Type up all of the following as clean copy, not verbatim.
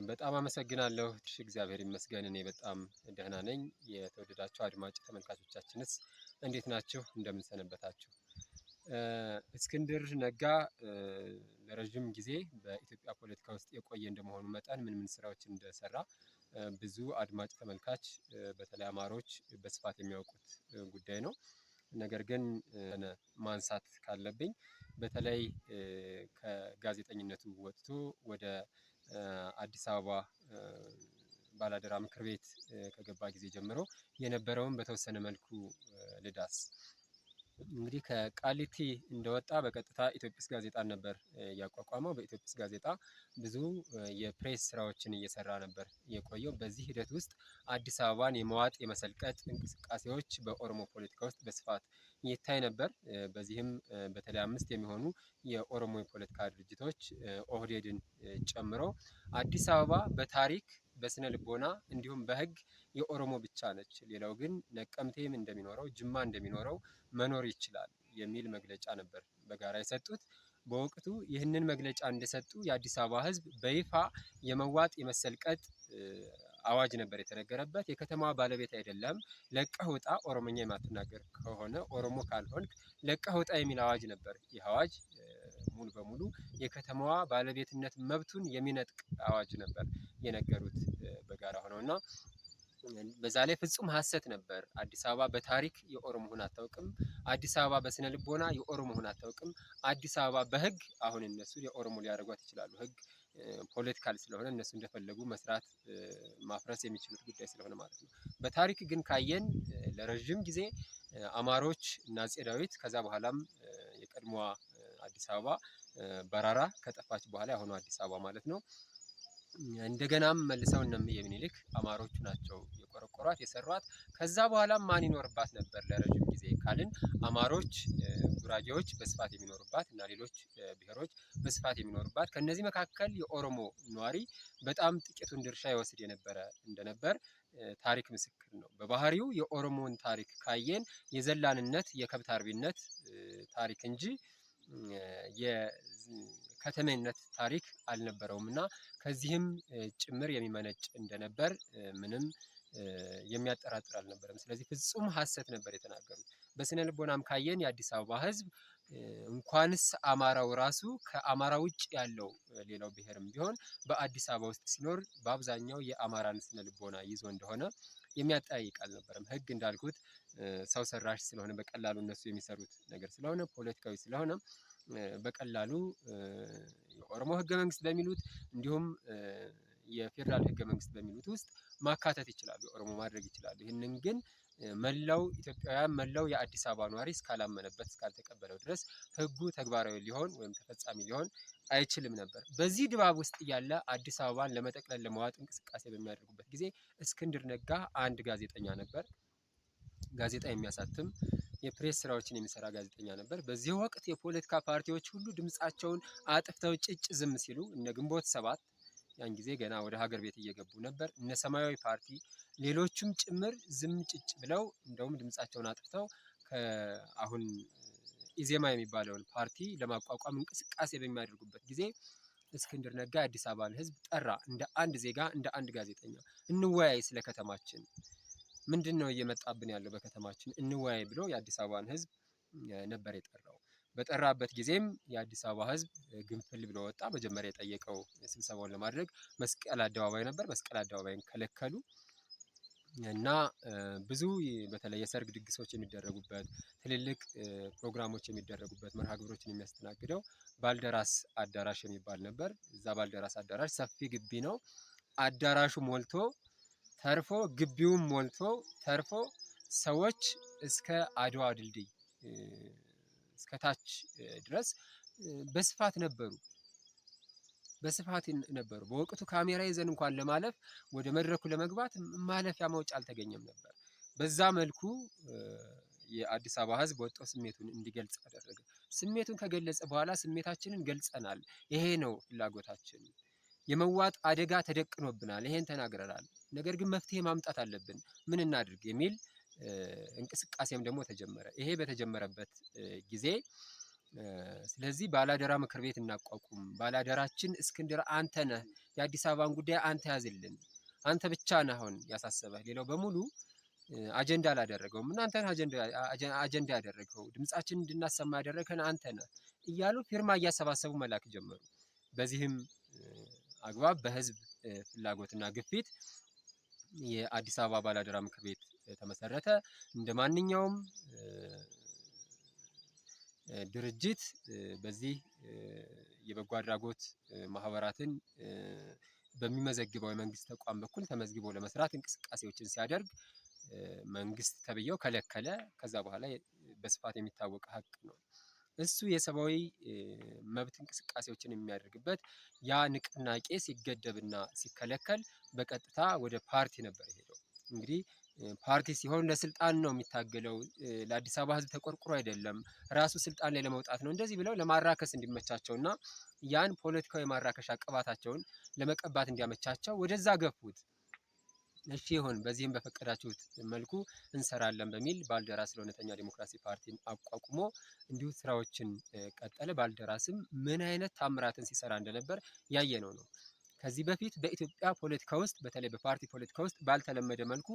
በጣም አመሰግናለሁ። እግዚአብሔር ይመስገን እኔ በጣም ደህና ነኝ። የተወደዳችሁ አድማጭ ተመልካቾቻችንስ እንዴት ናችሁ? እንደምን ሰነበታችሁ? እስክንድር ነጋ ለረጅም ጊዜ በኢትዮጵያ ፖለቲካ ውስጥ የቆየ እንደመሆኑ መጠን ምን ስራዎችን እንደሰራ ብዙ አድማጭ ተመልካች በተለይ አማሮች በስፋት የሚያውቁት ጉዳይ ነው። ነገር ግን ማንሳት ካለብኝ በተለይ ከጋዜጠኝነቱ ወጥቶ ወደ አዲስ አበባ ባላደራ ምክር ቤት ከገባ ጊዜ ጀምሮ የነበረውን በተወሰነ መልኩ ልዳስ። እንግዲህ ከቃሊቲ እንደወጣ በቀጥታ ኢትዮጲስ ጋዜጣን ነበር ያቋቋመው። በኢትዮጲስ ጋዜጣ ብዙ የፕሬስ ስራዎችን እየሰራ ነበር የቆየው። በዚህ ሂደት ውስጥ አዲስ አበባን የመዋጥ የመሰልቀጥ እንቅስቃሴዎች በኦሮሞ ፖለቲካ ውስጥ በስፋት ይታይ ነበር። በዚህም በተለይ 5 የሚሆኑ የኦሮሞ የፖለቲካ ድርጅቶች ኦህዴድን ጨምሮ አዲስ አበባ በታሪክ በስነ ልቦና እንዲሁም በህግ የኦሮሞ ብቻ ነች፣ ሌላው ግን ነቀምቴም እንደሚኖረው ጅማ እንደሚኖረው መኖር ይችላል የሚል መግለጫ ነበር በጋራ የሰጡት። በወቅቱ ይህንን መግለጫ እንደሰጡ የአዲስ አበባ ህዝብ በይፋ የመዋጥ የመሰልቀጥ አዋጅ ነበር የተነገረበት። የከተማዋ ባለቤት አይደለም፣ ለቀህ ውጣ፣ ኦሮሞኛ የማትናገር ከሆነ ኦሮሞ ካልሆንክ ለቀህ ውጣ የሚል አዋጅ ነበር። ይህ አዋጅ ሙሉ በሙሉ የከተማዋ ባለቤትነት መብቱን የሚነጥቅ አዋጅ ነበር የነገሩት በጋራ ሆነውና በዛ ላይ ፍጹም ሐሰት ነበር። አዲስ አበባ በታሪክ የኦሮሞ ሆና አታውቅም። አዲስ አበባ በስነ ልቦና የኦሮሞ ሆና አታውቅም። አዲስ አበባ በህግ አሁን እነሱ የኦሮሞ ሊያደርጓት ይችላሉ። ህግ ፖለቲካል ስለሆነ እነሱ እንደፈለጉ መስራት ማፍረስ የሚችሉት ጉዳይ ስለሆነ ማለት ነው። በታሪክ ግን ካየን ለረጅም ጊዜ አማሮች እና አፄ ዳዊት ከዛ በኋላም የቀድሞዋ አዲስ አበባ በራራ ከጠፋች በኋላ ያሁኑ አዲስ አበባ ማለት ነው። እንደገናም መልሰው እነ እምዬ ምኒልክ አማሮቹ ናቸው የቆረቆሯት የሰሯት። ከዛ በኋላም ማን ይኖርባት ነበር ለረጅም ጊዜ ካልን አማሮች፣ ጉራጌዎች በስፋት የሚኖሩባት እና ሌሎች ብሔሮች በስፋት የሚኖሩባት። ከነዚህ መካከል የኦሮሞ ነዋሪ በጣም ጥቂቱን ድርሻ ይወስድ የነበረ እንደነበር ታሪክ ምስክር ነው። በባህሪው የኦሮሞን ታሪክ ካየን የዘላንነት የከብት አርቢነት ታሪክ እንጂ የከተሜነት ታሪክ አልነበረውም እና ከዚህም ጭምር የሚመነጭ እንደነበር ምንም የሚያጠራጥር አልነበረም። ስለዚህ ፍጹም ሐሰት ነበር የተናገሩት። በስነ ልቦናም ካየን የአዲስ አበባ ህዝብ እንኳንስ አማራው ራሱ ከአማራ ውጭ ያለው ሌላው ብሔርም ቢሆን በአዲስ አበባ ውስጥ ሲኖር በአብዛኛው የአማራን ስነ ልቦና ይዞ እንደሆነ የሚያጠያይቅ አልነበረም። ህግ እንዳልኩት ሰው ሰራሽ ስለሆነ በቀላሉ እነሱ የሚሰሩት ነገር ስለሆነ ፖለቲካዊ ስለሆነ በቀላሉ የኦሮሞ ህገ መንግስት በሚሉት እንዲሁም የፌደራል ህገ መንግስት በሚሉት ውስጥ ማካተት ይችላሉ፣ ኦሮሞ ማድረግ ይችላሉ። ይህንን ግን መላው ኢትዮጵያውያን መላው የአዲስ አበባ ነዋሪ እስካላመነበት እስካልተቀበለው ድረስ ህጉ ተግባራዊ ሊሆን ወይም ተፈጻሚ ሊሆን አይችልም ነበር። በዚህ ድባብ ውስጥ ያለ አዲስ አበባን ለመጠቅለል ለመዋጥ እንቅስቃሴ በሚያደርጉበት ጊዜ እስክንድር ነጋ አንድ ጋዜጠኛ ነበር። ጋዜጣ የሚያሳትም የፕሬስ ስራዎችን የሚሰራ ጋዜጠኛ ነበር። በዚህ ወቅት የፖለቲካ ፓርቲዎች ሁሉ ድምጻቸውን አጥፍተው ጭጭ ዝም ሲሉ እነ ግንቦት ሰባት ያን ጊዜ ገና ወደ ሀገር ቤት እየገቡ ነበር። እነ ሰማያዊ ፓርቲ ሌሎችም ጭምር ዝም ጭጭ ብለው እንደውም ድምጻቸውን አጥፍተው አሁን ኢዜማ የሚባለውን ፓርቲ ለማቋቋም እንቅስቃሴ በሚያደርጉበት ጊዜ እስክንድር ነጋ የአዲስ አበባን ህዝብ ጠራ። እንደ አንድ ዜጋ እንደ አንድ ጋዜጠኛ እንወያይ፣ ስለ ከተማችን ምንድነው እየመጣብን ያለው በከተማችን እንወያይ ብሎ የአዲስ አበባን ህዝብ ነበር የጠራው። በጠራበት ጊዜም የአዲስ አበባ ህዝብ ግንፍል ብሎ ወጣ። መጀመሪያ የጠየቀው ስብሰባውን ለማድረግ መስቀል አደባባይ ነበር። መስቀል አደባባይን ከለከሉ እና ብዙ በተለይ የሰርግ ድግሶች የሚደረጉበት ትልልቅ ፕሮግራሞች የሚደረጉበት መርሃ ግብሮችን የሚያስተናግደው ባልደራስ አዳራሽ የሚባል ነበር። እዛ ባልደራስ አዳራሽ ሰፊ ግቢ ነው። አዳራሹ ሞልቶ ተርፎ ግቢውም ሞልቶ ተርፎ ሰዎች እስከ አድዋ ድልድይ እስከ ታች ድረስ በስፋት ነበሩ። በወቅቱ ካሜራ ይዘን እንኳን ለማለፍ ወደ መድረኩ ለመግባት ማለፊያ መውጫ አልተገኘም ነበር። በዛ መልኩ የአዲስ አበባ ህዝብ ወጥቶ ስሜቱን እንዲገልጽ አደረገ። ስሜቱን ከገለጸ በኋላ ስሜታችንን ገልጸናል፣ ይሄ ነው ፍላጎታችን፣ የመዋጥ አደጋ ተደቅኖብናል፣ ይሄን ተናግረናል፣ ነገር ግን መፍትሄ ማምጣት አለብን፣ ምን እናድርግ የሚል እንቅስቃሴም ደግሞ ተጀመረ። ይሄ በተጀመረበት ጊዜ ስለዚህ ባላደራ ምክር ቤት እናቋቁም፣ ባላደራችን እስክንድር አንተ ነህ የአዲስ አበባን ጉዳይ አንተ ያዝልን፣ አንተ ብቻ ነህ አሁን ያሳሰበህ፣ ሌላው በሙሉ አጀንዳ አላደረገውም። እናንተን አጀንዳ ያደረገው ድምጻችን እንድናሰማ ያደረገን አንተ ነህ እያሉ ፊርማ እያሰባሰቡ መላክ ጀመሩ። በዚህም አግባብ በህዝብ ፍላጎትና ግፊት የአዲስ አበባ ባላደራ ምክር ቤት ተመሰረተ። እንደ ማንኛውም ድርጅት በዚህ የበጎ አድራጎት ማህበራትን በሚመዘግበው የመንግስት ተቋም በኩል ተመዝግቦ ለመስራት እንቅስቃሴዎችን ሲያደርግ መንግስት ተብዬው ከለከለ። ከዛ በኋላ በስፋት የሚታወቅ ሀቅ ነው። እሱ የሰብአዊ መብት እንቅስቃሴዎችን የሚያደርግበት ያ ንቅናቄ ሲገደብና ሲከለከል በቀጥታ ወደ ፓርቲ ነበር የሄደው። እንግዲህ ፓርቲ ሲሆን ለስልጣን ነው የሚታገለው፣ ለአዲስ አበባ ህዝብ ተቆርቁሮ አይደለም፣ ራሱ ስልጣን ላይ ለመውጣት ነው። እንደዚህ ብለው ለማራከስ እንዲመቻቸውና ያን ፖለቲካዊ ማራከሻ ቅባታቸውን ለመቀባት እንዲያመቻቸው ወደዛ ገፉት። እሺ ይሁን፣ በዚህም በፈቀዳችሁት መልኩ እንሰራለን በሚል ባልደራስ ለእውነተኛ ዲሞክራሲ ፓርቲን አቋቁሞ እንዲሁ ስራዎችን ቀጠለ። ባልደራስም ምን አይነት ታምራትን ሲሰራ እንደነበር ያየነው ነው። ከዚህ በፊት በኢትዮጵያ ፖለቲካ ውስጥ በተለይ በፓርቲ ፖለቲካ ውስጥ ባልተለመደ መልኩ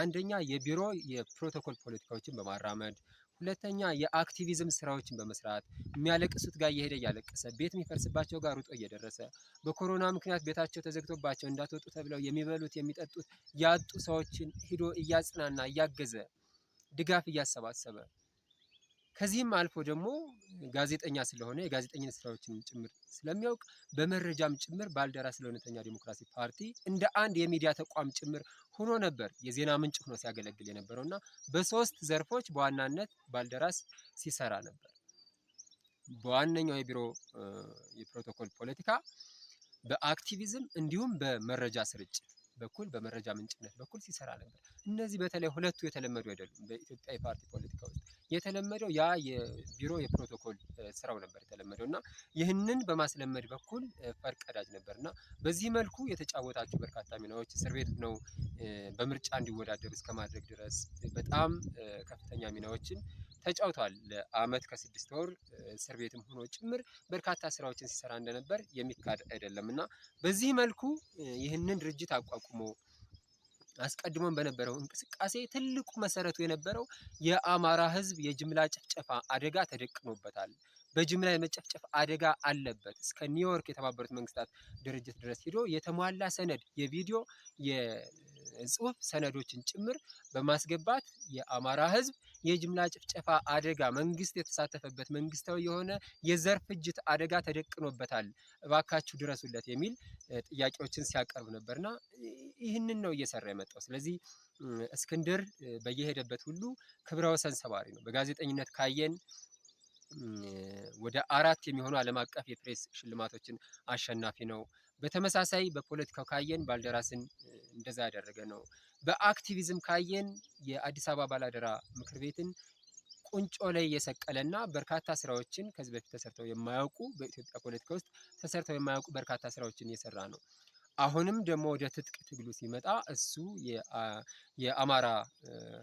አንደኛ የቢሮ የፕሮቶኮል ፖለቲካዎችን በማራመድ፣ ሁለተኛ የአክቲቪዝም ስራዎችን በመስራት የሚያለቅሱት ጋር እየሄደ እያለቀሰ፣ ቤት የሚፈርስባቸው ጋር ሩጦ እየደረሰ፣ በኮሮና ምክንያት ቤታቸው ተዘግቶባቸው እንዳትወጡ ተብለው የሚበሉት የሚጠጡት ያጡ ሰዎችን ሂዶ እያጽናና እያገዘ ድጋፍ እያሰባሰበ፣ ከዚህም አልፎ ደግሞ ጋዜጠኛ ስለሆነ የጋዜጠኝነት ስራዎችን ጭምር ስለሚያውቅ በመረጃም ጭምር ባልደራስ ለእውነተኛ ዲሞክራሲ ፓርቲ እንደ አንድ የሚዲያ ተቋም ጭምር ሆኖ ነበር የዜና ምንጭ ሆኖ ሲያገለግል የነበረው እና በሶስት ዘርፎች በዋናነት ባልደራስ ሲሰራ ነበር። በዋነኛው የቢሮ የፕሮቶኮል ፖለቲካ፣ በአክቲቪዝም እንዲሁም በመረጃ ስርጭት በኩል በመረጃ ምንጭነት በኩል ሲሰራ ነበር። እነዚህ በተለይ ሁለቱ የተለመዱ አይደሉም። በኢትዮጵያ የፓርቲ ፖለቲካ ውስጥ የተለመደው ያ የቢሮ የፕሮቶኮል ስራው ነበር የተለመደው እና ይህንን በማስለመድ በኩል ፈርቀዳጅ ነበር እና በዚህ መልኩ የተጫወታቸው በርካታ ሚናዎች እስር ቤት ነው በምርጫ እንዲወዳደሩ እስከ ማድረግ ድረስ በጣም ከፍተኛ ሚናዎችን ተጫውቷል። ለአመት ከ6 ወር እስር ቤትም ሆኖ ጭምር በርካታ ስራዎችን ሲሰራ እንደነበር የሚካድ አይደለም እና በዚህ መልኩ ይህንን ድርጅት አቋቁሞ አስቀድሞም በነበረው እንቅስቃሴ ትልቁ መሰረቱ የነበረው የአማራ ህዝብ የጅምላ ጭፍጨፋ አደጋ ተደቅኖበታል። በጅምላ የመጨፍጨፍ አደጋ አለበት። እስከ ኒውዮርክ የተባበሩት መንግስታት ድርጅት ድረስ ሄዶ የተሟላ ሰነድ የቪዲዮ የጽሁፍ ሰነዶችን ጭምር በማስገባት የአማራ ህዝብ የጅምላ ጭፍጨፋ አደጋ መንግስት የተሳተፈበት መንግስታዊ የሆነ የዘር ፍጅት አደጋ ተደቅኖበታል፣ እባካችሁ ድረሱለት የሚል ጥያቄዎችን ሲያቀርብ ነበርና ይህንን ነው እየሰራ የመጣው። ስለዚህ እስክንድር በየሄደበት ሁሉ ክብረ ወሰን ሰባሪ ነው። በጋዜጠኝነት ካየን ወደ 4 የሚሆኑ ዓለም አቀፍ የፕሬስ ሽልማቶችን አሸናፊ ነው። በተመሳሳይ በፖለቲካው ካየን ባልደራስን እንደዛ ያደረገ ነው። በአክቲቪዝም ካየን የአዲስ አበባ ባላደራ ምክር ቤትን ቁንጮ ላይ የሰቀለና በርካታ ስራዎችን ከዚህ በፊት ተሰርተው የማያውቁ በኢትዮጵያ ፖለቲካ ውስጥ ተሰርተው የማያውቁ በርካታ ስራዎችን እየሰራ ነው። አሁንም ደግሞ ወደ ትጥቅ ትግሉ ሲመጣ እሱ የአማራ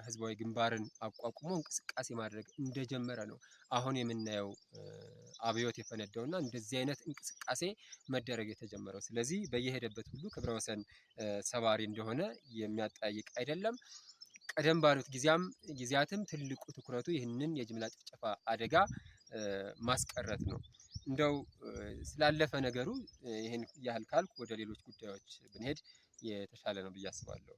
ህዝባዊ ግንባርን አቋቁሞ እንቅስቃሴ ማድረግ እንደጀመረ ነው አሁን የምናየው አብዮት የፈነዳውና እንደዚህ አይነት እንቅስቃሴ መደረግ የተጀመረው። ስለዚህ በየሄደበት ሁሉ ክብረ ወሰን ሰባሪ እንደሆነ የሚያጠያይቅ አይደለም። ቀደም ባሉት ጊዜያትም ትልቁ ትኩረቱ ይህንን የጅምላ ጭፍጨፋ አደጋ ማስቀረት ነው። እንደው ስላለፈ ነገሩ ይህን ያህል ካልኩ ወደ ሌሎች ጉዳዮች ብንሄድ የተሻለ ነው ብዬ አስባለሁ።